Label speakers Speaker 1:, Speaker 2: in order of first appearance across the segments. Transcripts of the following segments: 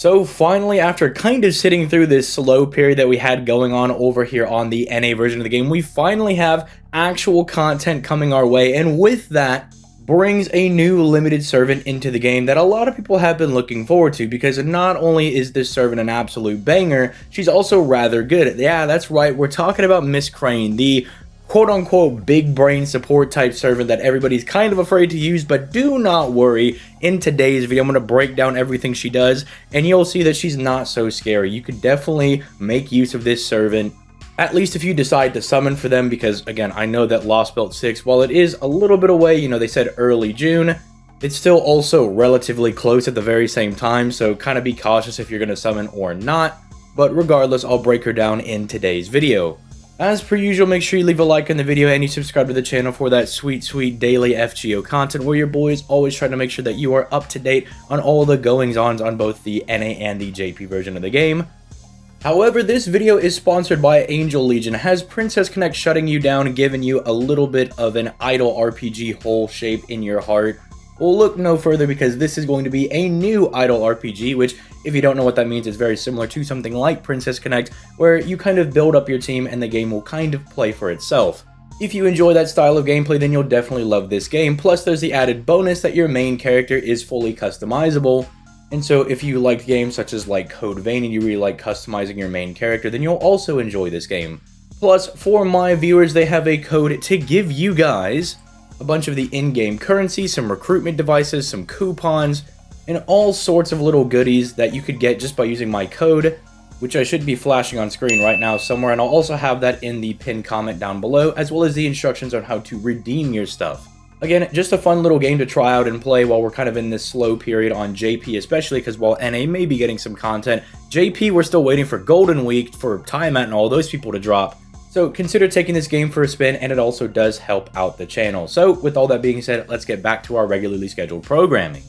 Speaker 1: So finally, after kind of sitting through this slow period that we had going on over here on the NA version of the game, we finally have actual content coming our way, and with that brings a new limited servant into the game that a lot of people have been looking forward to, because not only is this servant an absolute banger, she's also rather good. Yeah, that's right, we're talking about Miss Crane, the quote-unquote big brain support type servant that everybody's kind of afraid to use. But do not worry, in today's video I'm going to break down everything she does, and you'll see that she's not so scary. You could definitely make use of this servant, at least if you decide to summon for them, because again, I know that Lost Belt 6, while it is a little bit away, you know, they said early June, it's still also relatively close at the very same time, so kind of be cautious if you're going to summon or not. But regardless, I'll break her down in today's video. As per usual, make sure you leave a like on the video and you subscribe to the channel for that sweet daily FGO content, where your boy is always trying to make sure that you are up to date on all the goings-ons on both the NA and the JP version of the game. However, this video is sponsored by Angel Legion. Has Princess Connect shutting you down, giving you a little bit of an idle RPG hole shape in your heart? Well, look no further, because this is going to be a new idle RPG, which, if you don't know what that means, is very similar to something like Princess Connect, where you kind of build up your team and the game will kind of play for itself. If you enjoy that style of gameplay, then you'll definitely love this game. Plus, there's the added bonus that your main character is fully customizable. And so if you liked games such as like Code Vein and you really like customizing your main character, then you'll also enjoy this game. Plus, for my viewers, they have a code to give you guys a bunch of the in-game currency, some recruitment devices, some coupons, and all sorts of little goodies that you could get just by using my code, which I should be flashing on screen right now somewhere, and I'll also have that in the pinned comment down below, as well as the instructions on how to redeem your stuff. Again, just a fun little game to try out and play while we're kind of in this slow period on JP, especially because while NA may be getting some content, JP we're still waiting for Golden Week, for Time Out and all those people to drop. So consider taking this game for a spin, and it also does help out the channel. So with all that being said, let's get back to our regularly scheduled programming.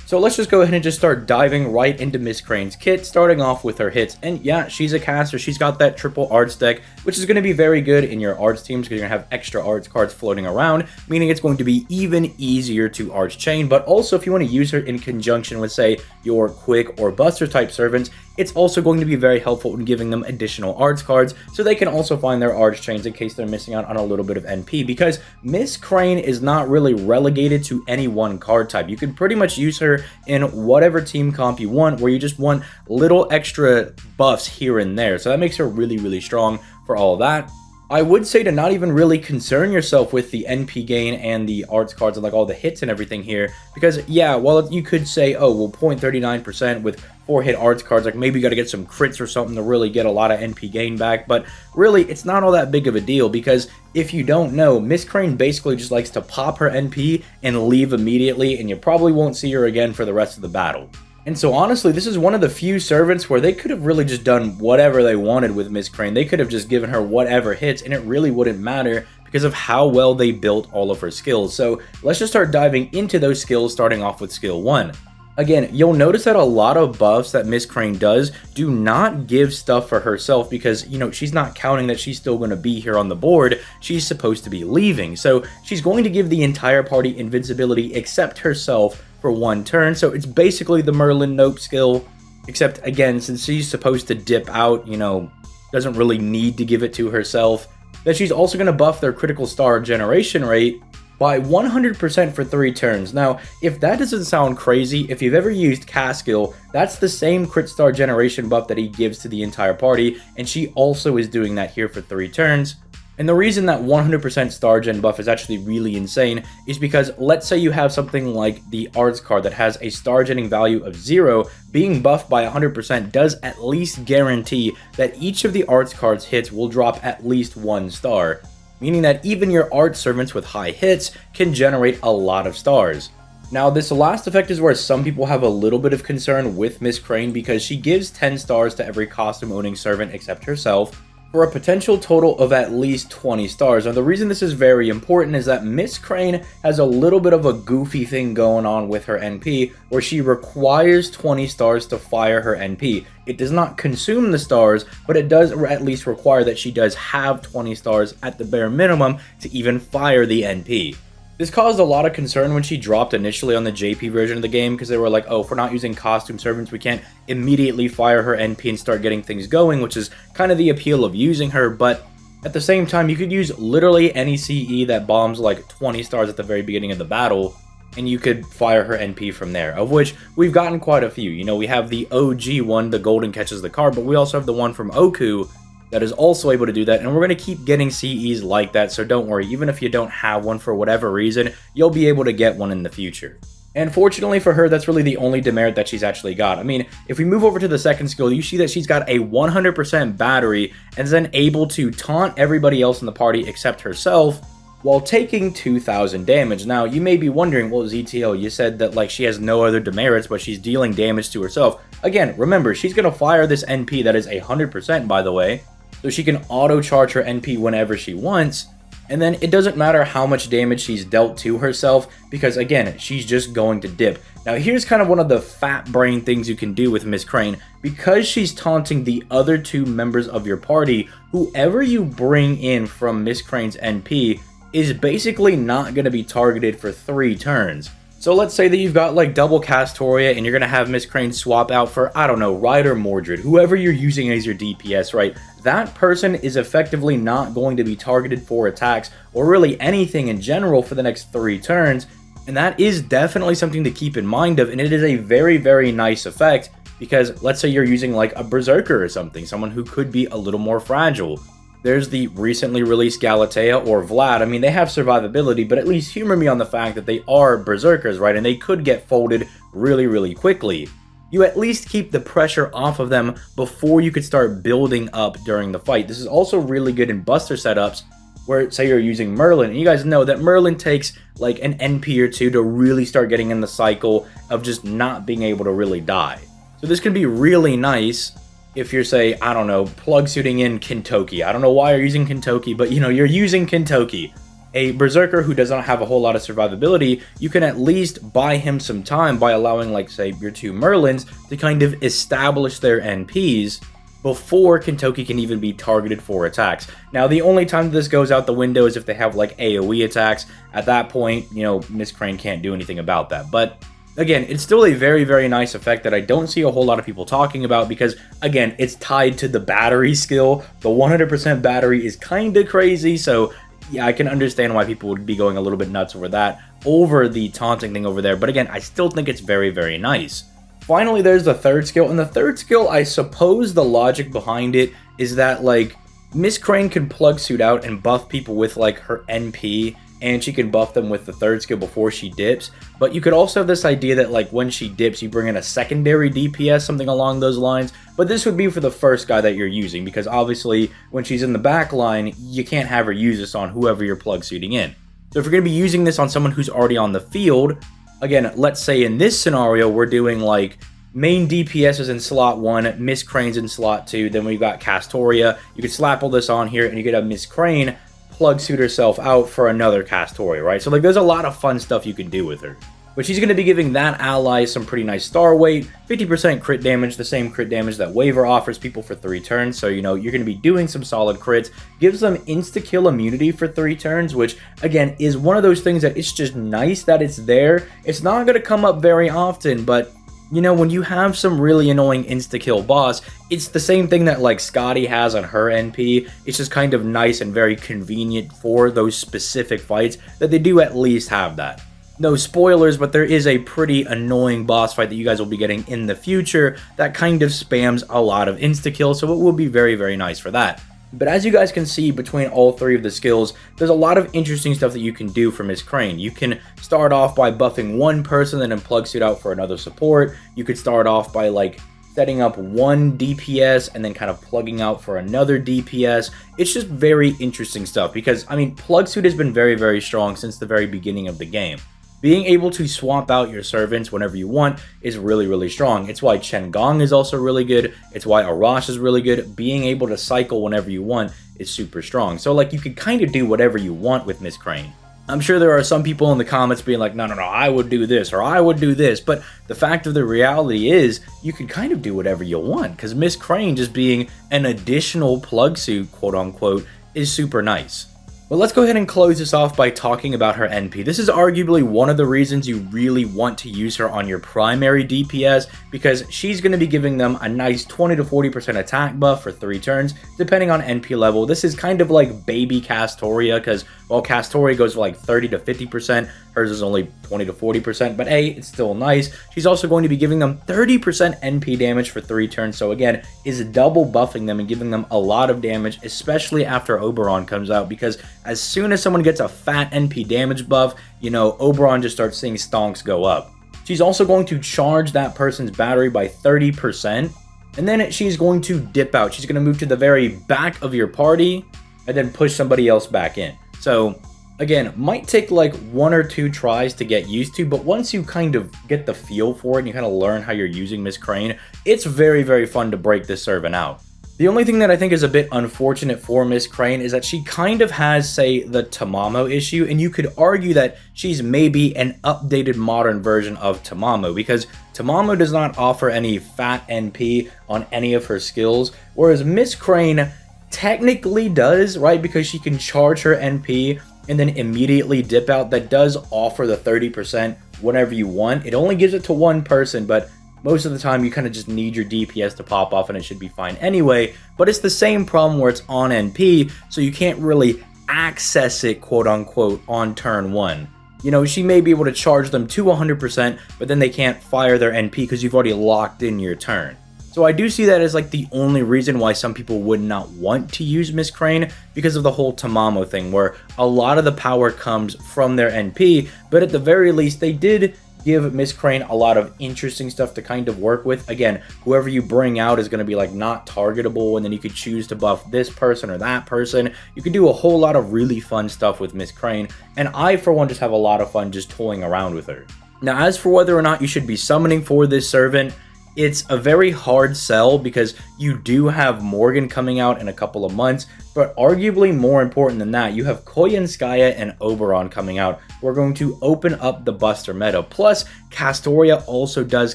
Speaker 1: So let's just go ahead and just start diving right into Miss Crane's kit, starting off with her hits. And yeah, she's a caster. She's got that triple arts deck, which is going to be very good in your arts teams because you're going to have extra arts cards floating around, meaning it's going to be even easier to arts chain. But also, if you want to use her in conjunction with, say, your quick or buster type servants, it's also going to be very helpful in giving them additional arts cards, so they can also find their arts chains in case they're missing out on a little bit of NP, because Miss Crane is not really relegated to any one card type. You can pretty much use her in whatever team comp you want, where you just want little extra buffs here and there. So that makes her really strong for all of that. I would say to not even really concern yourself with the NP gain and the arts cards and like all the hits and everything here, because yeah, while you could say, oh well, 0.39% with 4 hit arts cards, like maybe you got to get some crits or something to really get a lot of NP gain back, but really it's not all that big of a deal, because if you don't know, Miss Crane basically just likes to pop her NP and leave immediately, and you probably won't see her again for the rest of the battle. And so honestly, this is one of the few servants where they could have really just done whatever they wanted with Miss Crane. They could have just given her whatever hits and it really wouldn't matter, because of how well they built all of her skills. So let's just start diving into those skills, starting off with skill 1. Again, you'll notice that a lot of buffs that Miss Crane does do not give stuff for herself, because, you know, she's not counting that she's still going to be here on the board. She's supposed to be leaving. So she's going to give the entire party invincibility except herself for 1 turn. So it's basically the Merlin Nope skill, except again, since she's supposed to dip out, you know, doesn't really need to give it to herself. Then she's also going to buff their critical star generation rate by 100% for 3 turns. Now, if that doesn't sound crazy, if you've ever used Caskill, that's the same crit star generation buff that he gives to the entire party, and she also is doing that here for 3 turns. And the reason that 100% star gen buff is actually really insane is because let's say you have something like the arts card that has a star genning value of 0, being buffed by 100% does at least guarantee that each of the arts cards hits will drop at least 1 star, meaning that even your art servants with high hits can generate a lot of stars. Now, this last effect is where some people have a little bit of concern with Miss Crane, because she gives 10 stars to every costume owning servant except herself, for a potential total of at least 20 stars. Now, the reason this is very important is that Miss Crane has a little bit of a goofy thing going on with her NP, where she requires 20 stars to fire her NP. It does not consume the stars, but it does at least require that she does have 20 stars at the bare minimum to even fire the NP. This caused a lot of concern when she dropped initially on the JP version of the game, because they were like, oh, if we're not using costume servants, we can't immediately fire her NP and start getting things going, which is kind of the appeal of using her. But at the same time, you could use literally any CE that bombs like 20 stars at the very beginning of the battle, and you could fire her NP from there, of which we've gotten quite a few. You know, we have the OG one, the golden catches the card, but we also have the one from Oku that is also able to do that, and we're going to keep getting CEs like that, so don't worry. Even if you don't have one for whatever reason, you'll be able to get one in the future. And fortunately for her, that's really the only demerit that she's actually got. I mean, if we move over to the second skill, you see that she's got a 100% battery and is then able to taunt everybody else in the party except herself while taking 2,000 damage. Now, you may be wondering, well, ZTL, you said that like she has no other demerits, but she's dealing damage to herself. Again, remember, she's going to fire this NP that is 100%, by the way, so she can auto-charge her NP whenever she wants, and then it doesn't matter how much damage she's dealt to herself, because again, she's just going to dip. Now, here's kind of one of the fat brain things you can do with Miss Crane. Because she's taunting the other two members of your party, whoever you bring in from Miss Crane's NP is basically not going to be targeted for 3 turns. So let's say that you've got like double Castoria and you're going to have Miss Crane swap out for, I don't know, Ryder Mordred, whoever you're using as your DPS, right? That person is effectively not going to be targeted for attacks or really anything in general for the next 3 turns. And that is definitely something to keep in mind of, and it is a very, very nice effect because let's say you're using like a Berserker or something, someone who could be a little more fragile. There's the recently released Galatea or Vlad. I mean, they have survivability, but at least humor me on the fact that they are Berserkers, right? And they could get folded really, really quickly. You at least keep the pressure off of them before you could start building up during the fight. This is also really good in Buster setups where, say you're using Merlin, and you guys know that Merlin takes like an NP or 2 to really start getting in the cycle of just not being able to really die. So this can be really nice if you're, say, I don't know, plug suiting in Kintoki. I don't know why you're using Kintoki, but you know, you're using Kintoki. A Berserker who does not have a whole lot of survivability, you can at least buy him some time by allowing, like, say, your 2 Merlins to kind of establish their NPs before Kintoki can even be targeted for attacks. Now, the only time this goes out the window is if they have, like, AoE attacks. At that point, you know, Miss Crane can't do anything about that. But again, it's still a very, very nice effect that I don't see a whole lot of people talking about because, again, it's tied to the battery skill. The 100% battery is kind of crazy, so yeah, I can understand why people would be going a little bit nuts over that, over the taunting thing over there. But again, I still think it's very, very nice. Finally, there's the third skill, and the third skill, I suppose the logic behind it is that, like, Miss Crane can plug suit out and buff people with, like, her NP, and she can buff them with the third skill before she dips. But you could also have this idea that, like, when she dips, you bring in a secondary DPS, something along those lines. But this would be for the first guy that you're using, because obviously, when she's in the back line, you can't have her use this on whoever you're plug suiting in. So if you're going to be using this on someone who's already on the field, again, let's say in this scenario, we're doing, like, main DPS is in slot 1, Miss Crane's in slot 2, then we've got Castoria. You could slap all this on here, and you could have Miss Crane plug suit herself out for another Castoria, right? So like there's a lot of fun stuff you can do with her. But she's going to be giving that ally some pretty nice star weight, 50% crit damage, the same crit damage that Waver offers people for 3 turns. So, you know, you're going to be doing some solid crits. Gives them insta-kill immunity for 3 turns, which, again, is one of those things that it's just nice that it's there. It's not going to come up very often, but you know, when you have some really annoying insta-kill boss, it's the same thing that, like, Scotty has on her NP. It's just kind of nice and very convenient for those specific fights that they do at least have that. No spoilers, but there is a pretty annoying boss fight that you guys will be getting in the future that kind of spams a lot of insta-kill, so it will be very, very nice for that. But as you guys can see between all 3 of the skills, there's a lot of interesting stuff that you can do for Miss Crane. You can start off by buffing one person and then plug suit out for another support. You could start off by like setting up one DPS and then kind of plugging out for another DPS. It's just very interesting stuff because, I mean, plug suit has been very, very strong since the very beginning of the game. Being able to swap out your servants whenever you want is really, really strong. It's why Chen Gong is also really good. It's why Arash is really good. Being able to cycle whenever you want is super strong. So, like, you could kind of do whatever you want with Miss Crane. I'm sure there are some people in the comments being like, no, I would do this, or I would do this. But the fact of the reality is, you can kind of do whatever you want, because Miss Crane just being an additional plug suit, quote unquote, is super nice. But let's go ahead and close this off by talking about her NP. This is arguably one of the reasons you really want to use her on your primary DPS, because she's going to be giving them a nice 20 to 40% attack buff for 3 turns, depending on NP level. This is kind of like baby Castoria, because while Castoria goes for like 30 to 50%, hers is only 20 to 40%, but hey, it's still nice. She's also going to be giving them 30% NP damage for 3 turns, so again, is double buffing them and giving them a lot of damage, especially after Oberon comes out, because as soon as someone gets a fat NP damage buff, you know, Oberon just starts seeing stonks go up. She's also going to charge that person's battery by 30%, and then she's going to dip out. She's going to move to the very back of your party, and then push somebody else back in. So, again, might take like 1 or 2 tries to get used to, but once you kind of get the feel for it and you kind of learn how you're using Miss Crane, it's very, very fun to break this servant out. The only thing that I think is a bit unfortunate for Miss Crane is that she kind of has, say, the Tamamo issue, and you could argue that she's maybe an updated modern version of Tamamo, because Tamamo does not offer any fat NP on any of her skills, whereas Miss Crane technically does, right, because she can charge her NP and then immediately dip out. That does offer the 30% whenever you want. It only gives it to one person, but most of the time you kind of just need your DPS to pop off and it should be fine anyway. But it's the same problem where it's on NP, so you can't really access it, quote unquote, on turn 1. You know, she may be able to charge them to 100%, but then they can't fire their NP because you've already locked in your turn. So I do see that as like the only reason why some people would not want to use Miss Crane, because of the whole Tamamo thing, where a lot of the power comes from their NP, but at the very least they did give Miss Crane a lot of interesting stuff to kind of work with. Again, whoever you bring out is going to be like not targetable, and then you could choose to buff this person or that person. You could do a whole lot of really fun stuff with Miss Crane, and I for one just have a lot of fun just toying around with her. Now, as for whether or not you should be summoning for this servant, it's a very hard sell, because you do have Morgan coming out in a couple of months, but arguably more important than that, you have Koyanskaya and Oberon coming out. We're going to open up the Buster meta. Plus, Castoria also does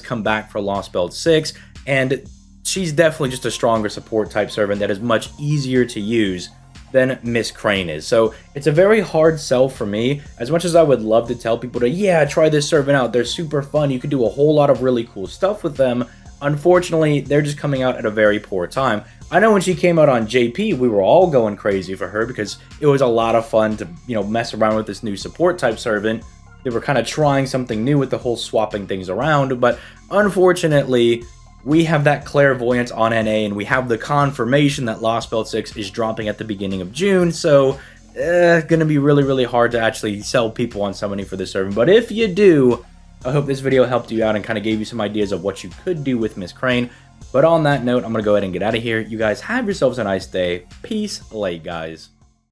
Speaker 1: come back for Lost Belt 6, and she's definitely just a stronger support type servant that is much easier to use than Miss Crane is. So it's a very hard sell for me. As much as I would love to tell people to, yeah, try this servant out, they're super fun, you can do a whole lot of really cool stuff with them, unfortunately, they're just coming out at a very poor time. I know when she came out on JP, we were all going crazy for her because it was a lot of fun to, you know, mess around with this new support type servant. They were kind of trying something new with the whole swapping things around, but unfortunately, we have that clairvoyance on NA, and we have the confirmation that Lost Belt 6 is dropping at the beginning of June, so gonna be really, really hard to actually sell people on summoning for this servant. But if you do, I hope this video helped you out and kind of gave you some ideas of what you could do with Miss Crane. But on that note, I'm gonna go ahead and get out of here. You guys have yourselves a nice day. Peace, late guys.